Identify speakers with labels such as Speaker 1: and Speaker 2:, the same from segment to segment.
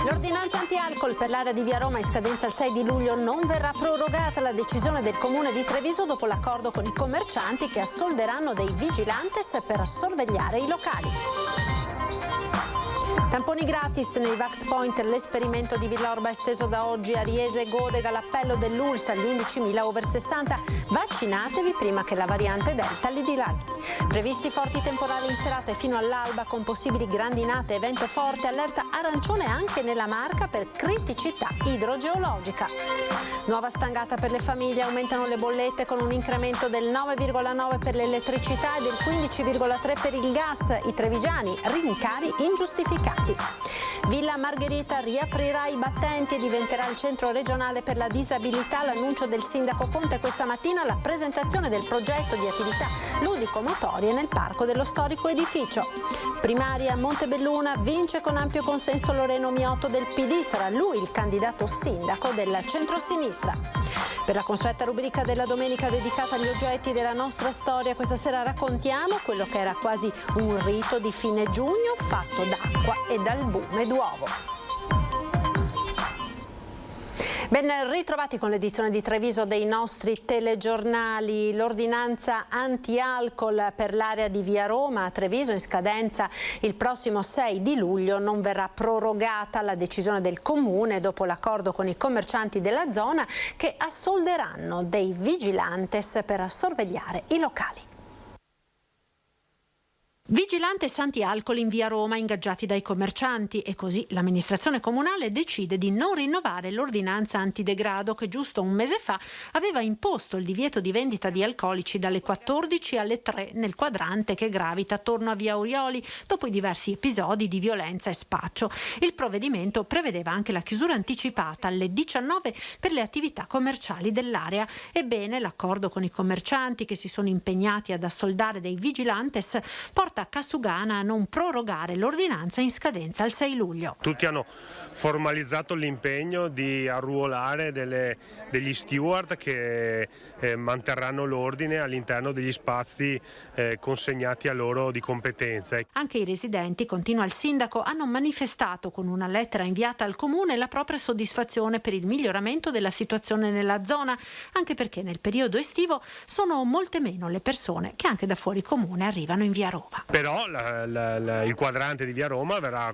Speaker 1: L'ordinanza anti-alcol per l'area di Via Roma in scadenza il 6 di luglio non verrà prorogata. La decisione del Comune di Treviso dopo l'accordo con i commercianti che assolderanno dei vigilantes per sorvegliare i locali. Tamponi gratis nei Vax Point, l'esperimento di Villorba esteso da oggi a Riese e Godega, l'appello dell'ULSS agli 11.000 over 60. Vaccinatevi prima che la variante Delta li dilaghi. Previsti forti temporali in serata e fino all'alba con possibili grandinate e vento forte, allerta arancione anche nella Marca per criticità idrogeologica. Nuova stangata per le famiglie, aumentano le bollette con un incremento del 9,9 per l'elettricità e del 15,3 per il gas. I trevigiani rincari ingiustificati. Villa Margherita riaprirà i battenti e diventerà il centro regionale per la disabilità. L'annuncio del sindaco Conte questa mattina, la presentazione del progetto di attività ludico-motorie nel parco dello storico edificio. Primaria Montebelluna, vince con ampio consenso Loreno Miotto del PD, sarà lui il candidato sindaco del centrosinistra. Per la consueta rubrica della domenica dedicata agli oggetti della nostra storia, questa sera raccontiamo quello che era quasi un rito di fine giugno fatto d'acqua e d'albume d'uovo. Ben ritrovati con l'edizione di Treviso dei nostri telegiornali. L'ordinanza anti-alcol per l'area di Via Roma a Treviso in scadenza il prossimo 6 di luglio non verrà prorogata. La decisione del Comune dopo l'accordo con i commercianti della zona che assolderanno dei vigilantes per sorvegliare i locali. Vigilantes anti-alcol in Via Roma ingaggiati dai commercianti e così l'amministrazione comunale decide di non rinnovare l'ordinanza antidegrado che giusto un mese fa aveva imposto il divieto di vendita di alcolici dalle 14 alle 3 nel quadrante che gravita attorno a Via Orioli dopo i diversi episodi di violenza e spaccio. Il provvedimento prevedeva anche la chiusura anticipata alle 19 per le attività commerciali dell'area. Ebbene, l'accordo con i commercianti che si sono impegnati ad assoldare dei vigilantes porta a Cassugana a non prorogare l'ordinanza in scadenza al 6 luglio.
Speaker 2: Tutti hanno formalizzato l'impegno di arruolare degli steward che manterranno l'ordine all'interno degli spazi consegnati a loro di competenza.
Speaker 1: Anche i residenti, continua il sindaco, hanno manifestato con una lettera inviata al Comune la propria soddisfazione per il miglioramento della situazione nella zona, anche perché nel periodo estivo sono molte meno le persone che anche da fuori Comune arrivano in Via Roma.
Speaker 2: Però il quadrante di Via Roma verrà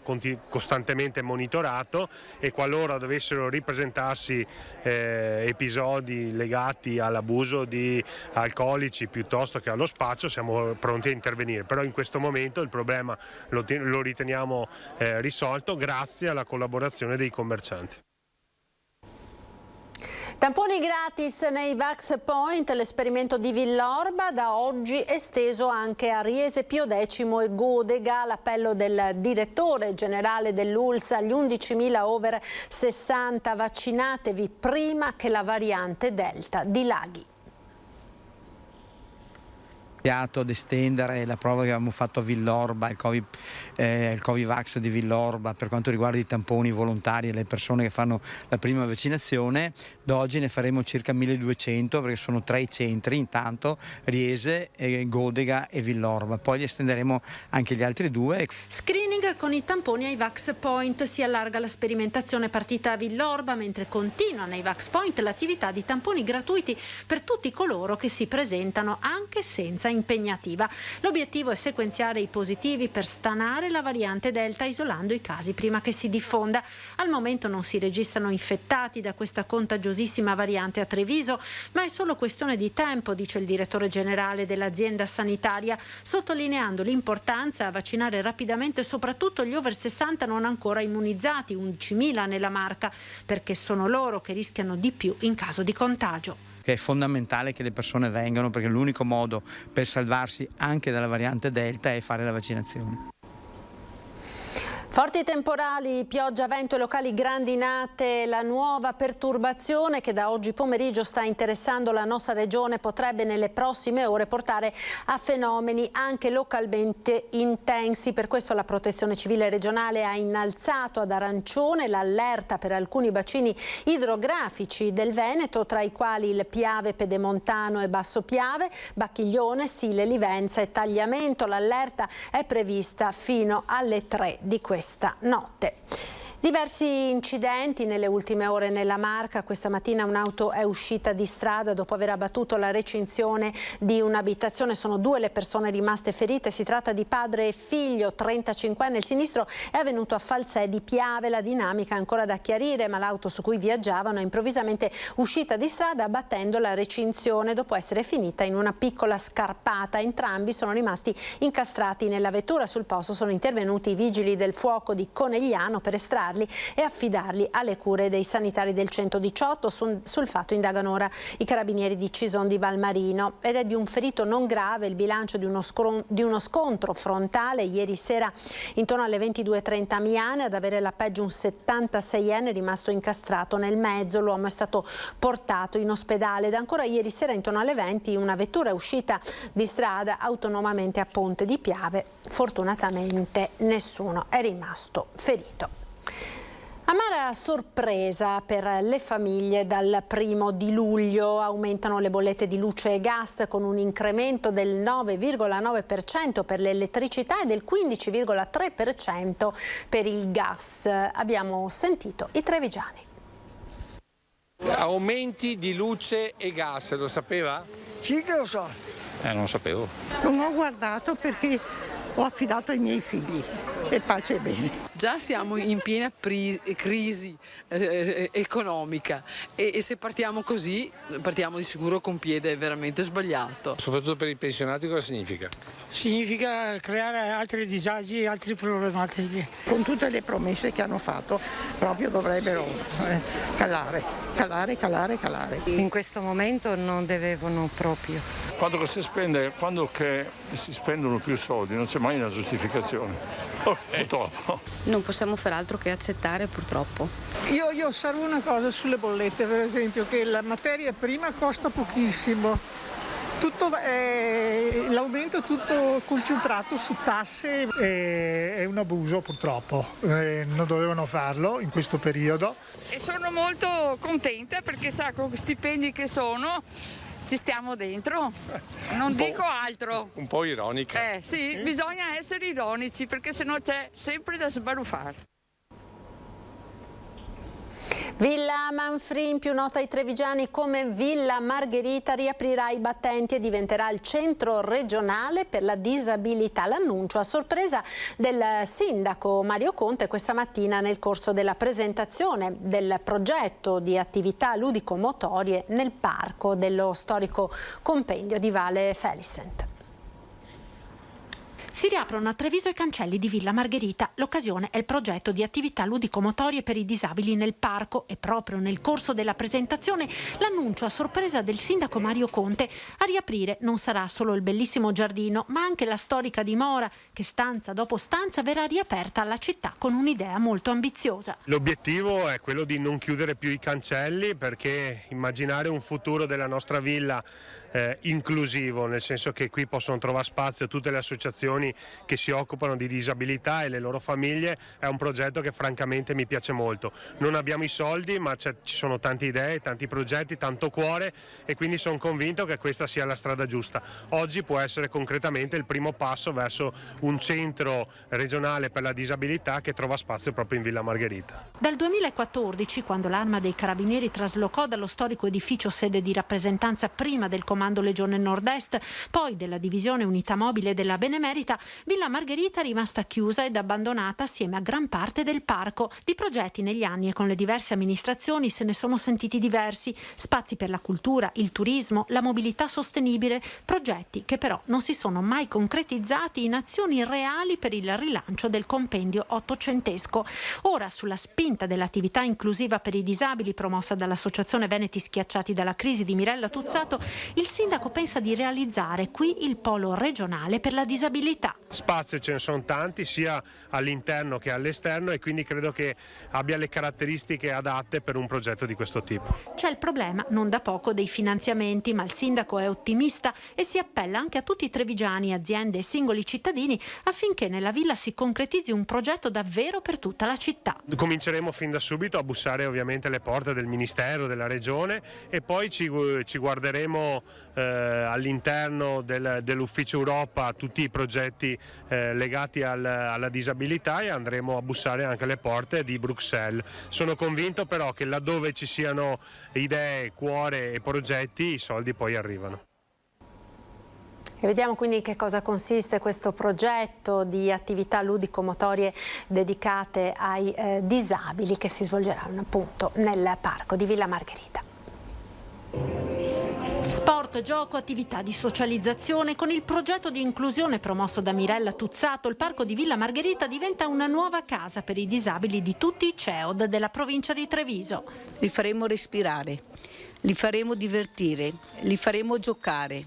Speaker 2: costantemente monitorato e qualora dovessero ripresentarsi episodi legati all'abuso di alcolici piuttosto che allo spaccio siamo pronti a intervenire. Però in questo momento il problema lo riteniamo risolto grazie alla collaborazione dei commercianti.
Speaker 1: Tamponi gratis nei Vax Point, l'esperimento di Villorba da oggi esteso anche a Riese Pio X e Godega. L'appello del direttore generale dell'ULSS agli 11.000 over 60, vaccinatevi prima che la variante Delta dilaghi.
Speaker 3: Ad estendere la prova che avevamo fatto a Villorba, il Covivax di Villorba per quanto riguarda i tamponi volontari e le persone che fanno la prima vaccinazione. Da oggi ne faremo circa 1200 perché sono 3 i centri, intanto Riese, Godega e Villorba, poi li estenderemo anche gli altri 2.
Speaker 1: Screening con i tamponi ai Vax Point, si allarga la sperimentazione partita a Villorba mentre continua nei Vax Point l'attività di tamponi gratuiti per tutti coloro che si presentano anche senza impegnativa. L'obiettivo è sequenziare i positivi per stanare la variante Delta isolando i casi prima che si diffonda. Al momento non si registrano infettati da questa contagiosissima variante a Treviso, ma è solo questione di tempo, dice il direttore generale dell'azienda sanitaria, sottolineando l'importanza a vaccinare rapidamente soprattutto gli over 60 non ancora immunizzati, 11.000 nella Marca, perché sono loro che rischiano di più in caso di contagio.
Speaker 3: Che è fondamentale che le persone vengano perché l'unico modo per salvarsi anche dalla variante Delta è fare la vaccinazione.
Speaker 1: Forti temporali, pioggia, vento e locali grandinate. La nuova perturbazione che da oggi pomeriggio sta interessando la nostra regione potrebbe nelle prossime ore portare a fenomeni anche localmente intensi. Per questo la Protezione Civile regionale ha innalzato ad arancione l'allerta per alcuni bacini idrografici del Veneto, tra i quali il Piave Pedemontano e Basso Piave, Bacchiglione, Sile, Livenza e Tagliamento. L'allerta è prevista fino alle 3 di questa notte. Diversi incidenti nelle ultime ore nella Marca. Questa mattina un'auto è uscita di strada dopo aver abbattuto la recinzione di un'abitazione. Sono 2 le persone rimaste ferite. Si tratta di padre e figlio, 35enne. Il sinistro è avvenuto a Falzè di Piave. La dinamica è ancora da chiarire, ma l'auto su cui viaggiavano è improvvisamente uscita di strada abbattendo la recinzione dopo essere finita in una piccola scarpata. Entrambi sono rimasti incastrati nella vettura. Sul posto sono intervenuti i vigili del fuoco di Conegliano per estrarli e affidarli alle cure dei sanitari del 118. Sul fatto indagano ora i carabinieri di Cison di Valmarino. Ed è di un ferito non grave il bilancio di uno scontro frontale ieri sera intorno alle 22:30 a Miane. Ad avere la peggio un 76enne rimasto incastrato nel mezzo. L'uomo è stato portato in ospedale. Ed ancora ieri sera intorno alle 20 una vettura è uscita di strada autonomamente a Ponte di Piave. Fortunatamente nessuno è rimasto ferito. Amara sorpresa per le famiglie. Dal 1° di luglio aumentano le bollette di luce e gas con un incremento del 9,9% per l'elettricità e del 15,3% per il gas. Abbiamo sentito i trevigiani.
Speaker 4: Aumenti di luce e gas, lo sapeva?
Speaker 5: Sì che lo so.
Speaker 4: Non lo sapevo.
Speaker 5: Non ho guardato perché ho affidato ai miei figli e pace e bene.
Speaker 6: Già siamo in piena crisi economica e se partiamo così, partiamo di sicuro con piede veramente sbagliato.
Speaker 4: Soprattutto per i pensionati cosa significa?
Speaker 7: Significa creare altri disagi, altre problematiche.
Speaker 5: Con tutte le promesse che hanno fatto, proprio dovrebbero calare.
Speaker 8: In questo momento non dovevano proprio.
Speaker 9: Quando si spendono più soldi non c'è mai una giustificazione. Purtroppo.
Speaker 8: Non possiamo fare altro che accettare, purtroppo.
Speaker 7: Io osservo una cosa sulle bollette, per esempio, che la materia prima costa pochissimo. L'aumento è tutto concentrato su tasse.
Speaker 10: È un abuso, purtroppo. Non dovevano farlo in questo periodo.
Speaker 11: E sono molto contenta perché sa, con gli stipendi che sono ci stiamo dentro, non dico altro.
Speaker 4: Un po' ironica.
Speaker 11: Sì, bisogna essere ironici perché sennò c'è sempre da sbaruffare.
Speaker 1: Villa Manfrin, più nota ai trevigiani come Villa Margherita, riaprirà i battenti e diventerà il centro regionale per la disabilità. L'annuncio a sorpresa del sindaco Mario Conte questa mattina nel corso della presentazione del progetto di attività ludico-motorie nel parco dello storico compendio di Valle Felicent.
Speaker 12: Si riaprono a Treviso i cancelli di Villa Margherita. L'occasione è il progetto di attività ludico-motorie per i disabili nel parco e proprio nel corso della presentazione l'annuncio a sorpresa del sindaco Mario Conte. A riaprire non sarà solo il bellissimo giardino, ma anche la storica dimora che stanza dopo stanza verrà riaperta alla città con un'idea molto ambiziosa.
Speaker 2: L'obiettivo è quello di non chiudere più i cancelli, perché immaginare un futuro della nostra villa inclusivo, nel senso che qui possono trovare spazio tutte le associazioni che si occupano di disabilità e le loro famiglie, è un progetto che francamente mi piace molto. Non abbiamo i soldi, ma ci sono tante idee, tanti progetti, tanto cuore, e quindi sono convinto che questa sia la strada giusta. Oggi può essere concretamente il primo passo verso un centro regionale per la disabilità che trova spazio proprio in Villa Margherita.
Speaker 12: Dal 2014, quando l'Arma dei Carabinieri traslocò dallo storico edificio sede di rappresentanza prima del Comando Legione Nord-Est, poi della Divisione Unità Mobile della Benemerita, Villa Margherita è rimasta chiusa ed abbandonata assieme a gran parte del parco. Di progetti negli anni e con le diverse amministrazioni se ne sono sentiti diversi: spazi per la cultura, il turismo, la mobilità sostenibile, progetti che però non si sono mai concretizzati in azioni reali per il rilancio del compendio ottocentesco. Ora, sulla spinta dell'attività inclusiva per i disabili promossa dall'Associazione Veneti Schiacciati dalla Crisi di Mirella Tuzzato, il sindaco pensa di realizzare qui il polo regionale per la disabilità.
Speaker 2: Spazio ce ne sono tanti, sia all'interno che all'esterno, e quindi credo che abbia le caratteristiche adatte per un progetto di questo tipo.
Speaker 12: C'è il problema, non da poco, dei finanziamenti, ma il sindaco è ottimista e si appella anche a tutti i trevigiani, aziende e singoli cittadini affinché nella villa si concretizzi un progetto davvero per tutta la città.
Speaker 2: Cominceremo fin da subito a bussare ovviamente alle porte del Ministero, della Regione, e poi ci guarderemo all'interno dell'Ufficio Europa tutti i progetti legati alla disabilità e andremo a bussare anche alle porte di Bruxelles. Sono convinto però che laddove ci siano idee, cuore e progetti, i soldi poi arrivano.
Speaker 1: E vediamo quindi in che cosa consiste questo progetto di attività ludico-motorie dedicate ai disabili che si svolgeranno appunto nel parco di Villa Margherita. Sport, gioco, attività di socializzazione. Con il progetto di inclusione promosso da Mirella Tuzzato, il parco di Villa Margherita diventa una nuova casa per i disabili di tutti i CEOD della provincia di Treviso.
Speaker 13: Li faremo respirare, li faremo divertire, li faremo giocare.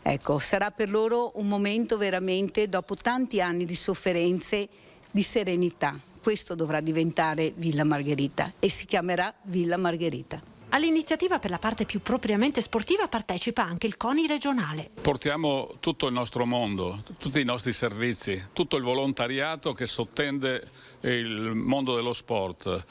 Speaker 13: Ecco, sarà per loro un momento veramente, dopo tanti anni di sofferenze, di serenità. Questo dovrà diventare Villa Margherita e si chiamerà Villa Margherita.
Speaker 12: All'iniziativa per la parte più propriamente sportiva partecipa anche il CONI regionale.
Speaker 9: Portiamo tutto il nostro mondo, tutti i nostri servizi, tutto il volontariato che sottende il mondo dello sport.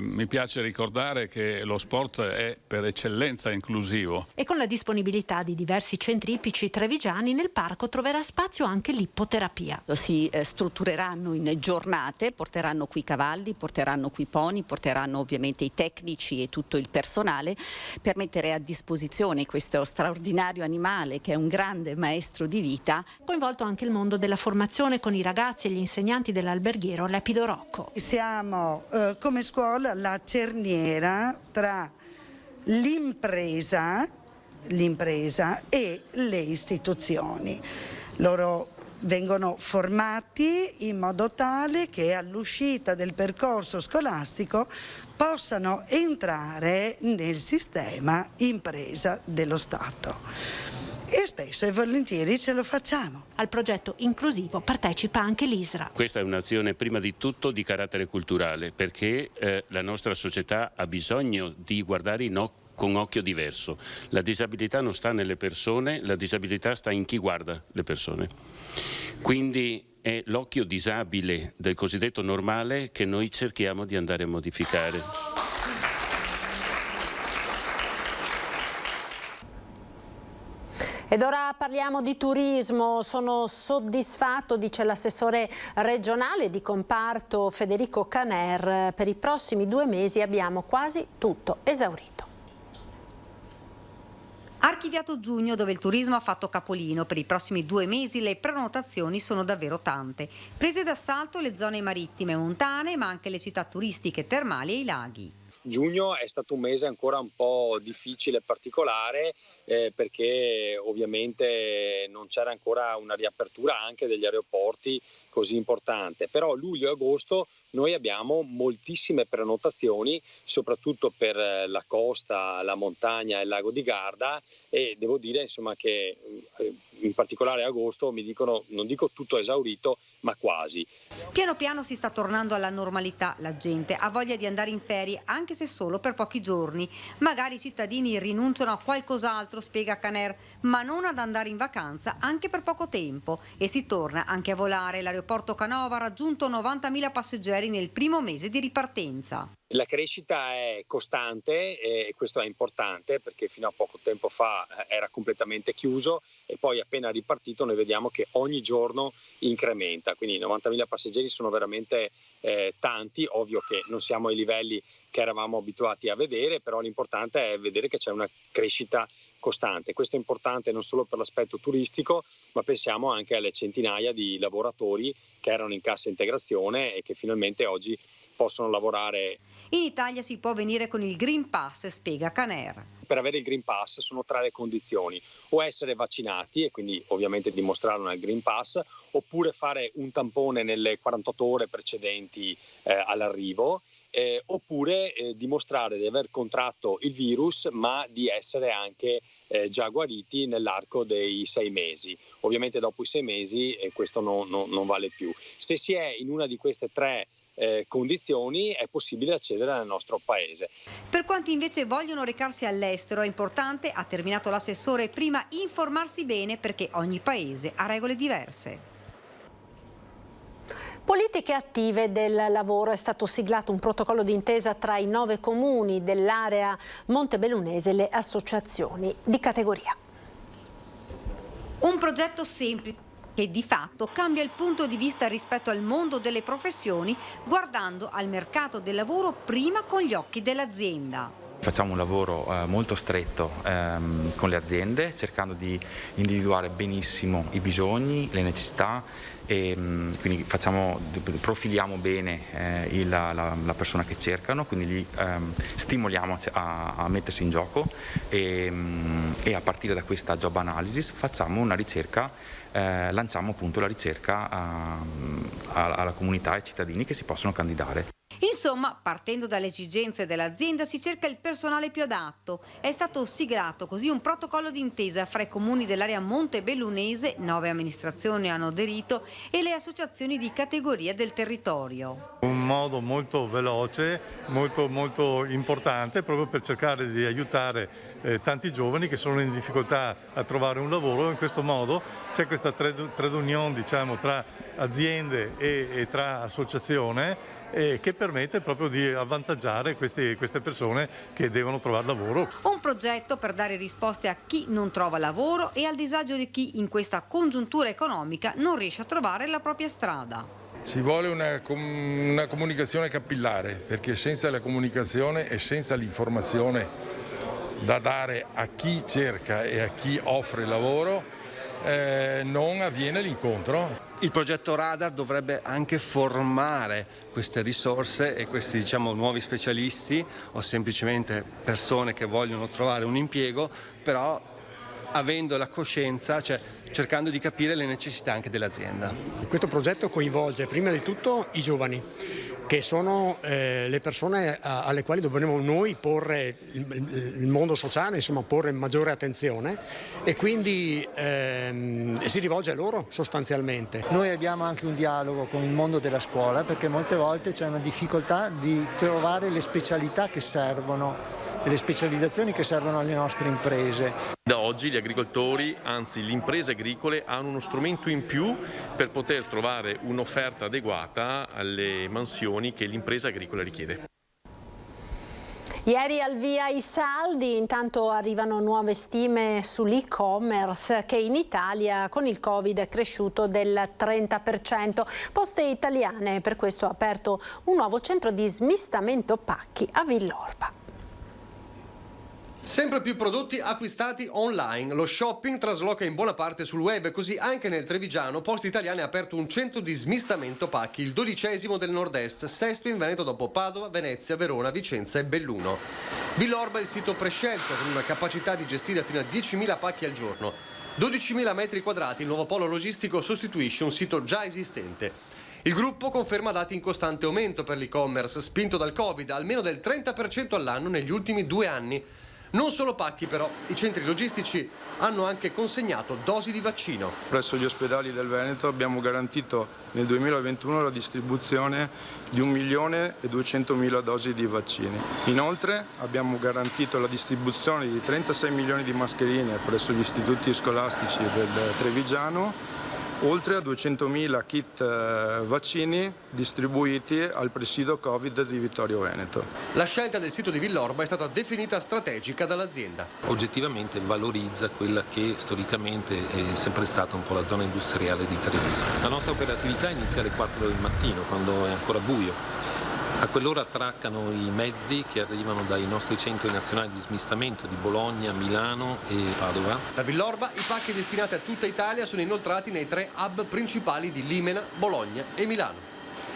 Speaker 9: Mi piace ricordare che lo sport è per eccellenza inclusivo.
Speaker 12: E con la disponibilità di diversi centri ippici trevigiani, nel parco troverà spazio anche l'ippoterapia.
Speaker 14: Si struttureranno in giornate, porteranno qui cavalli, porteranno qui pony, porteranno ovviamente i tecnici e tutto il personale per mettere a disposizione questo straordinario animale che è un grande maestro di vita.
Speaker 12: Coinvolto anche il mondo della formazione con i ragazzi e gli insegnanti dell'alberghiero Lepido Rocco.
Speaker 5: Siamo come scuola la cerniera tra l'impresa e le istituzioni. Loro vengono formati in modo tale che all'uscita del percorso scolastico possano entrare nel sistema impresa dello Stato. E spesso e volentieri ce lo facciamo.
Speaker 12: Al progetto inclusivo partecipa anche l'ISRA.
Speaker 15: Questa è un'azione prima di tutto di carattere culturale, perché la nostra società ha bisogno di guardare con occhio diverso. La disabilità non sta nelle persone, la disabilità sta in chi guarda le persone. Quindi è l'occhio disabile del cosiddetto normale che noi cerchiamo di andare a modificare.
Speaker 1: Ed ora parliamo di turismo. Sono soddisfatto, dice l'assessore regionale di comparto Federico Caner. Per i prossimi 2 mesi abbiamo quasi tutto esaurito.
Speaker 16: Archiviato giugno, dove il turismo ha fatto capolino. Per i prossimi 2 mesi le prenotazioni sono davvero tante. Prese d'assalto le zone marittime e montane, ma anche le città turistiche, termali e i laghi.
Speaker 17: Giugno è stato un mese ancora un po' difficile e particolare perché ovviamente non c'era ancora una riapertura anche degli aeroporti così importante, però luglio e agosto noi abbiamo moltissime prenotazioni, soprattutto per la costa, la montagna e il lago di Garda, e devo dire insomma che in particolare agosto mi dicono, non dico tutto esaurito, ma quasi.
Speaker 16: Piano piano si sta tornando alla normalità, la gente ha voglia di andare in ferie anche se solo per pochi giorni. Magari i cittadini rinunciano a qualcos'altro, spiega Caner, ma non ad andare in vacanza anche per poco tempo, e si torna anche a volare. L'aeroporto Canova ha raggiunto 90.000 passeggeri nel primo mese di ripartenza.
Speaker 17: La crescita è costante e questo è importante perché fino a poco tempo fa era completamente chiuso e poi appena ripartito noi vediamo che ogni giorno incrementa, quindi 90.000 passeggeri sono veramente tanti. Ovvio che non siamo ai livelli che eravamo abituati a vedere, però l'importante è vedere che c'è una crescita costante. Questo è importante non solo per l'aspetto turistico, ma pensiamo anche alle centinaia di lavoratori che erano in cassa integrazione e che finalmente oggi possono lavorare.
Speaker 16: In Italia si può venire con il Green Pass, spiega Caner.
Speaker 17: Per avere il Green Pass sono 3 le condizioni: o essere vaccinati e quindi ovviamente dimostrarlo nel Green Pass, oppure fare un tampone nelle 48 ore precedenti all'arrivo, oppure dimostrare di aver contratto il virus ma di essere anche già guariti nell'arco dei 6 mesi. Ovviamente dopo i 6 mesi questo non vale più. Se si è in una di queste 3 condizioni è possibile accedere nel nostro paese.
Speaker 16: Per quanti invece vogliono recarsi all'estero è importante, ha terminato l'assessore, prima informarsi bene perché ogni paese ha regole diverse.
Speaker 1: Politiche attive del lavoro. È stato siglato un protocollo d'intesa tra i 9 comuni dell'area montebellunese e le associazioni di categoria.
Speaker 16: Un progetto semplice che di fatto cambia il punto di vista rispetto al mondo delle professioni, guardando al mercato del lavoro prima con gli occhi dell'azienda.
Speaker 18: Facciamo un lavoro molto stretto con le aziende, cercando di individuare benissimo i bisogni, le necessità, e quindi profiliamo bene la persona che cercano, quindi li stimoliamo a mettersi in gioco e a partire da questa job analysis facciamo una ricerca, lanciamo appunto la ricerca alla comunità e ai cittadini che si possono candidare.
Speaker 16: Insomma, partendo dalle esigenze dell'azienda si cerca il personale più adatto. È stato siglato così un protocollo d'intesa fra i comuni dell'area montebellunese, 9 amministrazioni hanno aderito, e le associazioni di categoria del territorio.
Speaker 19: Un modo molto veloce, molto importante, proprio per cercare di aiutare tanti giovani che sono in difficoltà a trovare un lavoro. In questo modo c'è questa trade union, diciamo, tra aziende e tra associazione, che permette proprio di avvantaggiare queste persone che devono trovare lavoro.
Speaker 16: Un progetto per dare risposte a chi non trova lavoro e al disagio di chi in questa congiuntura economica non riesce a trovare la propria strada.
Speaker 20: Ci vuole una comunicazione capillare, perché senza la comunicazione e senza l'informazione da dare a chi cerca e a chi offre lavoro non avviene l'incontro.
Speaker 21: Il progetto Radar dovrebbe anche formare queste risorse e questi, diciamo, nuovi specialisti o semplicemente persone che vogliono trovare un impiego, però avendo la coscienza, cioè cercando di capire le necessità anche dell'azienda.
Speaker 22: Questo progetto coinvolge prima di tutto i giovani, che sono le persone alle quali dovremmo noi porre il mondo sociale, insomma porre maggiore attenzione, e quindi si rivolge a loro sostanzialmente.
Speaker 23: Noi abbiamo anche un dialogo con il mondo della scuola, perché molte volte c'è una difficoltà di trovare le specialità che servono, le specializzazioni che servono alle nostre imprese.
Speaker 24: Da oggi gli agricoltori, anzi le imprese agricole, hanno uno strumento in più per poter trovare un'offerta adeguata alle mansioni che l'impresa agricola richiede.
Speaker 1: Ieri al via i saldi, intanto arrivano nuove stime sull'e-commerce che in Italia con il Covid è cresciuto del 30%. Poste Italiane per questo ha aperto un nuovo centro di smistamento pacchi a Villorba.
Speaker 25: Sempre più prodotti acquistati online. Lo shopping trasloca in buona parte sul web, così anche nel Trevigiano Poste Italiane ha aperto un centro di smistamento pacchi, il 12° del nord-est, 6º in Veneto dopo Padova, Venezia, Verona, Vicenza e Belluno. Villorba è il sito prescelto con una capacità di gestire fino a 10.000 pacchi al giorno. 12.000 metri quadrati, il nuovo polo logistico sostituisce un sito già esistente. Il gruppo conferma dati in costante aumento per l'e-commerce, spinto dal Covid, almeno del 30% all'anno negli ultimi 2 anni. Non solo pacchi però, i centri logistici hanno anche consegnato dosi di vaccino.
Speaker 26: Presso gli ospedali del Veneto abbiamo garantito nel 2021 la distribuzione di 1.200.000 dosi di vaccini. Inoltre abbiamo garantito la distribuzione di 36 milioni di mascherine presso gli istituti scolastici del Trevigiano, oltre a 200.000 kit vaccini distribuiti al presidio Covid di Vittorio Veneto.
Speaker 25: La scelta del sito di Villorba è stata definita strategica dall'azienda.
Speaker 27: Oggettivamente valorizza quella che storicamente è sempre stata un po' la zona industriale di Treviso. La nostra operatività inizia alle 4 del mattino, quando è ancora buio. A quell'ora attraccano i mezzi che arrivano dai nostri centri nazionali di smistamento di Bologna, Milano e Padova.
Speaker 25: Da Villorba i pacchi destinati a tutta Italia sono inoltrati nei 3 hub principali di Limena, Bologna e Milano.